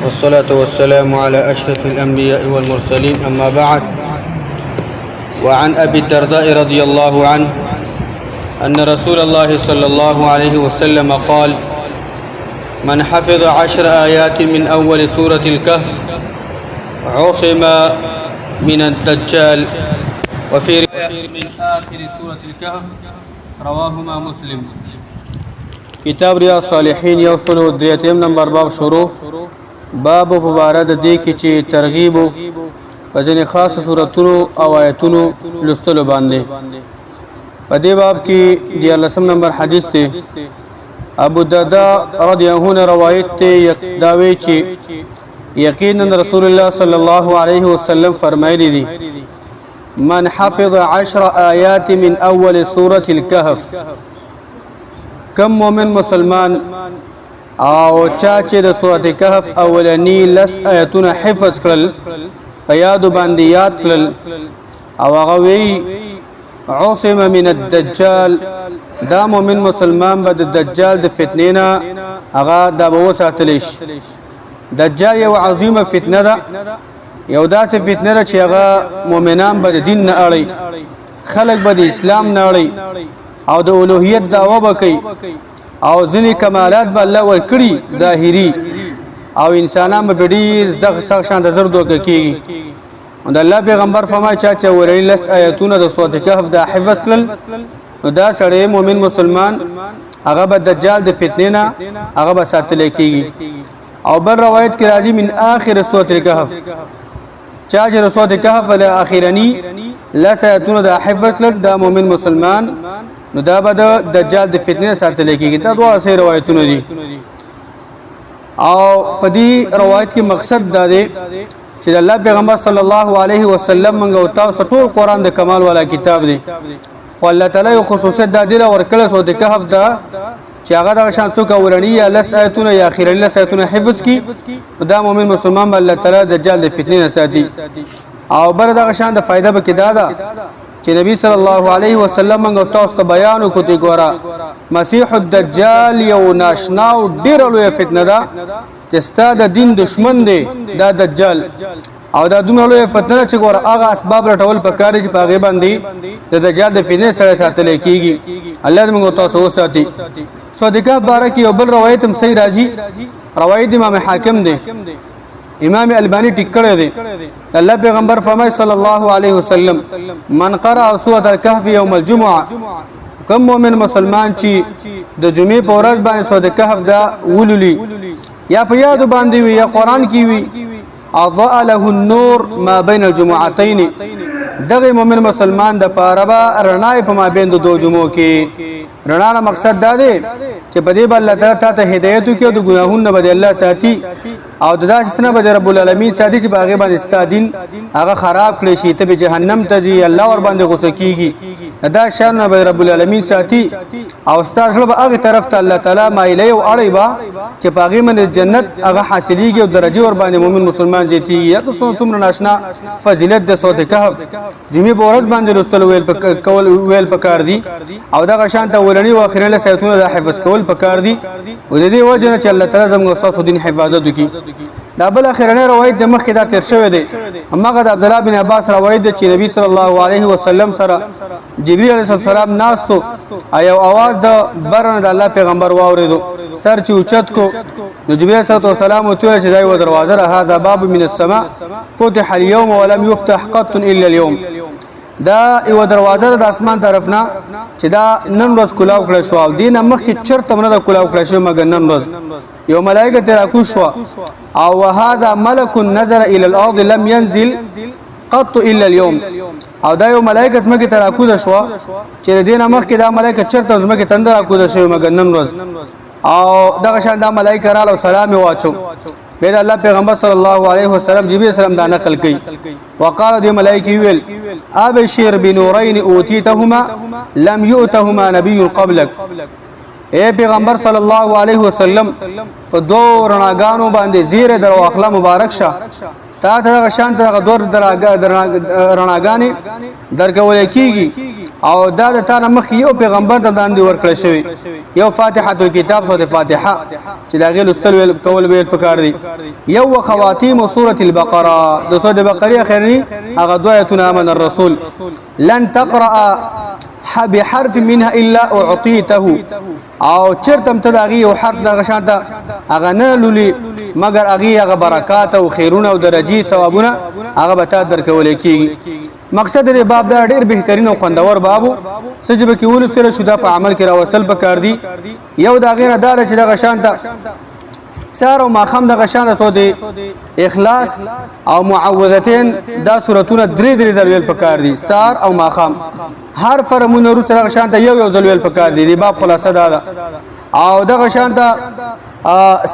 والصلاة والسلام على أشرف الأنبياء والمرسلين أما بعد. وعن أبي الدرداء رضي الله عنه أن رسول الله صلى الله عليه وسلم قال: من حفظ 10 آيات من أول سورة الكهف عصم من الدجال، وفي رواية من آخر سورة الكهف، رواهما مسلم. کتاب ریاض صالحین 103 نمبر باب شروع. باب مبارد دی کی چې ترغیب په ځینې خاص صورتونو او آیتونو لوستلو باندې. په دې باب کې 14 نمبر حدیث دی. ابو الدرداء رضی الله عنه روایت ته داوی چې یقینا رسول الله صلی الله علیه وسلم فرمایلی دي: من حفظ 10 آیات من اول سورة الكهف، کم مومن مسلمان او چا چې د سورة کهف اولنی لس آیتونه حفظ کړل، په یادو باندې یاد کړل، او هغه وی عصم من الدجال، دا مومن مسلمان به د دجال د فتنې نه هغه دا به وساتلی شي. دجال یو عظیمه فتنه ده، یو داسې فتنه ده چې هغه مؤمنان به د دین نه اړي، خلک به د اسلام نه اړي او د الوهیت دعوه به کوي، او ځینې کمالات به الله ورکړي ظاهري، او انسانان به ډېر دغه سخت شان د زر دوکه کېږي. د الله پیغمبر فرمایي چې ولري لس آیتونه د سورة کهف دا حفظ کړل، نو دا سړی مؤمن مسلمان هغه به دجال د فتنې نه هغه به ساتلی کېږي. او بل روایت کې راځي من آخر سورة الکهف، چا چې د سورة کهف له اخرنی لس آیتونه دا حفظ کړل، دا مؤمن مسلمان نو دا به د دجال د فتنې ساتلی کېږي. دا دوه صحیح روایتونه دي. او په دې روایت کې مقصد دا دی چې الله پیغمبر صلی الله علیه وسلم موږ او تاسو ټول قرآن د کمال والا کتاب دی، خو الله تعالی یو خصوصیت دا دی ورکړه سورة کهف دا چې هغه دغه شان څوک اولنی یا لس آیتونه یا اخرنی لس آیتونه حفظ کی، دا مؤمن مسلمان به الله تعالی دجال د فتنې نه ساتي. او بر دغه شان د فائدہ به کې دا ده چې نبی صلی الله علیه وسلم موږ تاسو ته بیان وکړي ګوره مسیح الدجال یو ناشنا او ډېر لوی فتنه ده چې ستا د دین دشمن دی دا دجال، او دا دومره لوی فتنه چې ګوره هغه اسباب رټول پکار دي چې په هغې باندې د دجال د فتنې سره ساتلی کېږي. الله دې موږ تاسو وساتي. سورة کهف باره کې یو بل روایت هم صحیح راځي، روایت امام حاکم دی، امام البانی ټیک کړی دی. الله پیغمبر فرمایي صلی الله علیه وسلم: من قرأ سورة الکهف یوم الجمعه، کم مومن مسلمان چې د جمعې په ورځ باندې سورة کهف دا ولولي، یا په یادو باندې وي یا قرآن کې وي، اضاء له النور ما بین الجمعتین، دغه مومن مسلمان د پاره به رڼا په مابین د دوه جمعو کې. رڼا نه مقصد دا دی چې په دې باندې الله تعالی ته هدایت وکړي او د ګناهونو به الله ساتي، او د داسې نه به رب العالمین ساتي چې په هغې باندې ستا دین هغه خراب کړی شي، ته به جهنم ته ځي، الله ور باندې غصه کېږي. دا شیانونه به رب العالمین ساتي، او ستا زړه به هغې طرف ته الله تعالی مایلی او اړی به چې په هغې باندې جنت هغه حاصلېږي او درجې ور باندې مومن مسلمان زیاتېږي. یا څومره ناشنا فضیلت د سورة کهف جمعې په ورځ باندې لوستل ویل پکار دي، او دغه شان ته اولني او اخرني لس آیتونه دا حفظ کول پکار دي، او د دې وجه نه چې الله تعالی زموږ ستاسو دین حفاظت وکړي. دا بل اخرنی روایت د مخکې دا تیر شوی دی، هماغه د عبدالله بن عباس روایت دی چې نبی صلی الله علیه وسلم سره جبرئیل علیه السلام ناستو، یو اواز د بره د الله پیغمبر واورېدو، سر چې اوچت کو، نو جبرئیل علیه السلام ورته وویل چې دا یوه دروازه ده، هذا باب من السماء فتح اليوم ولم يفتح قط الا اليوم، دا یو دروازه د اسمان طرف نه چې دا نن ورځ کلاو کړی شو، او دې نه مخکې چېرته هم نه ده کلاو کړی شوی مګر نن ورځ یو ملایکه ترې راکوز شوه، او وهذا ملک نظر الى الارض لم ينزل قط الا اليوم، او دا یو ملایکه ځمکې ته راکوزه شوه چې د دې نه مخکې دا ملایکه چېرته ځمکې ته نه راکوزه شوې مګر نن ورځ. او دغه شان دا ملایکه راغله او سلام یې واچو. بیا د الله پیغمبر صلی الله علیه وسلم جبرئیل السلام دا نقل کوي، وقال دې ملایکې ویل: ابشر بنورین اوتیتهما لم یؤتهما نبی قبلک، اے پیغمبر صلی الله علیه وسلم په دوه رڼاګانو باندې زیره در واخله مبارک شه، تا ته دغه شان دغه دوه رڼاګانې درکول کېږي او دا د تا نه مخ یو پیغمبر ته باندې ورکړل شوی یو فاتحه الكتاب سوره فاتحه چې دا غي لستل ویل کول ویل پکار دي یو خواتیم سوره البقره د سوره بقره اخرنی هغه دویتونه امن الرسول لن تقرأ بحرف منها الا اعطيته او چرتم تداغي او حرف دغه شانته هغه نه لولي مگر هغه برکات او خیرونه او درجی ثوابونه هغه به تا درکول کیږي مقصد دې باب دا ډېر بهترین او خوندور بابو سجبه کې ولستل شو دا په عمل کې راوستل پکار دي یو دا غیره دار چې دغه شانته سار او ماخم دغه شانته سو دي اخلاص او معوذتين دا سورتونه درې ځل پکار دي سار او ماخم هر فرمونه روس دغه شانته یو ځل پکار دي باب خلاصه دا او دغه شانته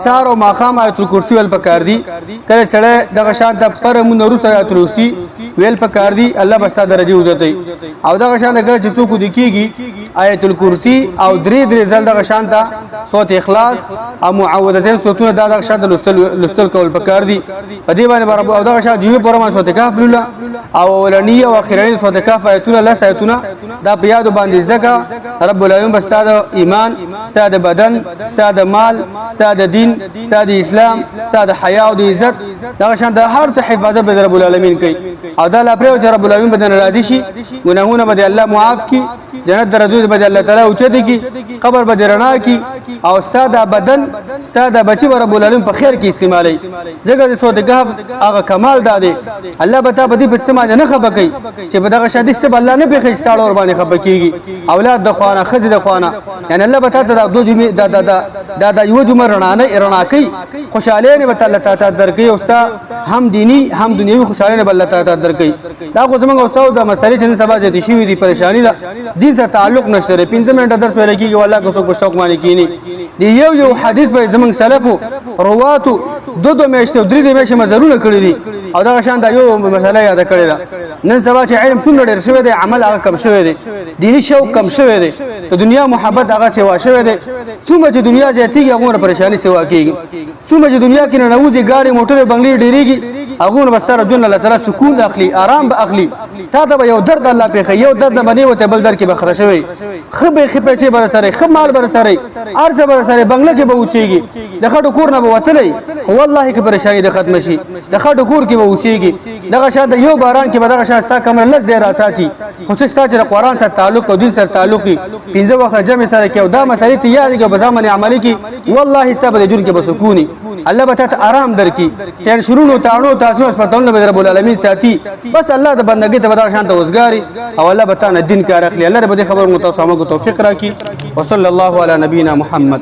سار او ماخام آیت الکرسی ول پکار دی کله سره دغه شانته پرمون روس آیت الکرسی ویل پکار دی الله بستا درجه وزتای او دغه شانته کله چې څوک دکیږي آیت الکرسی او درې ځل دغه شانته صوت اخلاص او معوذتين صوتونه دغه شانته لستل کول پکار دی په دې باندې رب او دغه شانته جوړ پرما صوت کاف لله او اولنی او اخرین صوت کاف آیتونه لا آیتونه دا په یاد باندې ځکه رب العالمین بستا د ایمان ستا د بدن ستا د مال ستا د دین ستا د اسلام ستا د حیا او د عزت دا شان د هر څه حفاظت به رب العالمین کوي او دا لا پرې چې رب العالمین بدن راضي شي ګناهونه به الله معاف کی جنت درجه به الله تعالی اوچته کی قبر به رڼا کی او ستا د بدن ستا د بچي رب العالمین په خیر کې استعمالي زګر د سود غف هغه کمال دادې الله به تا بدی په سما نه خبکې چې په دغه شادي سب الله نه به خښتاړ اور باندې خبکېږي اولاد د خوانه خزه د خوانه یعنی الله به تا د دوه جمعې دا یو جمعه رڼا کوي خوشاله نه وته الله تعالی درکې او ستا هم دینی هم دنیوي خوشاله نه الله تعالی درکې دا خو زمونږ اوسو د مسلې چې سبا چې شي دي پریشانی ده دې سره تعلق نشته 15 منټه درس ویل کېږي والله کو څوک شوق مانی کینی دی یو حدیث به زمونږ سلفو رواتو دو میاشتې درې میاشتې مزرونه کړی دي او دا شان دا یو مسله یاد کړی ده نن سبا چې علم څومره ډېر شوی دی عمل هغه کم شوی دی دینی شوق کم شوی دی د دنیا محبت هغه سیوا شوی دی څومره چې دنیا زیاتیږي هغه پریشانی سیوا کیږي څومره چې دنیا کې نه نوځي گاډي موټر بنگلې ډېریږي هغه بستر جن الله تعالی سکون اخلي آرام به اخلي تا ته یو درد الله په یو درد باندې وته بل در کې بخره شوی خبه خپې بر سره خب مال بر سره ارزه بر سره بنگله کې به اوسېږي د خټو کور نه به وتلې والله کې پریشانی د ختم شي د خټو کور کې به اوسېږي دغه شاته یو باران کې به دغه شاته کمر لږ زیرا ساتي خو چې ستاسو د قران سره تعلق او دین سره تعلق 15 وخت جمع سره کې او دا مسلې ته یاد کې به ځامن عملي کې والله ستاسو د جون کې به سکوني الله به ته آرام درکې تن شروع تاړو تاسو هسپتالونه به رب العالمین ساتي بس الله د بندګۍ ته به شانته وزګاری او الله به تاسو دین کار اخلي الله به خبر متوسمه کو توفیق راکړي وصلی الله علی نبینا محمد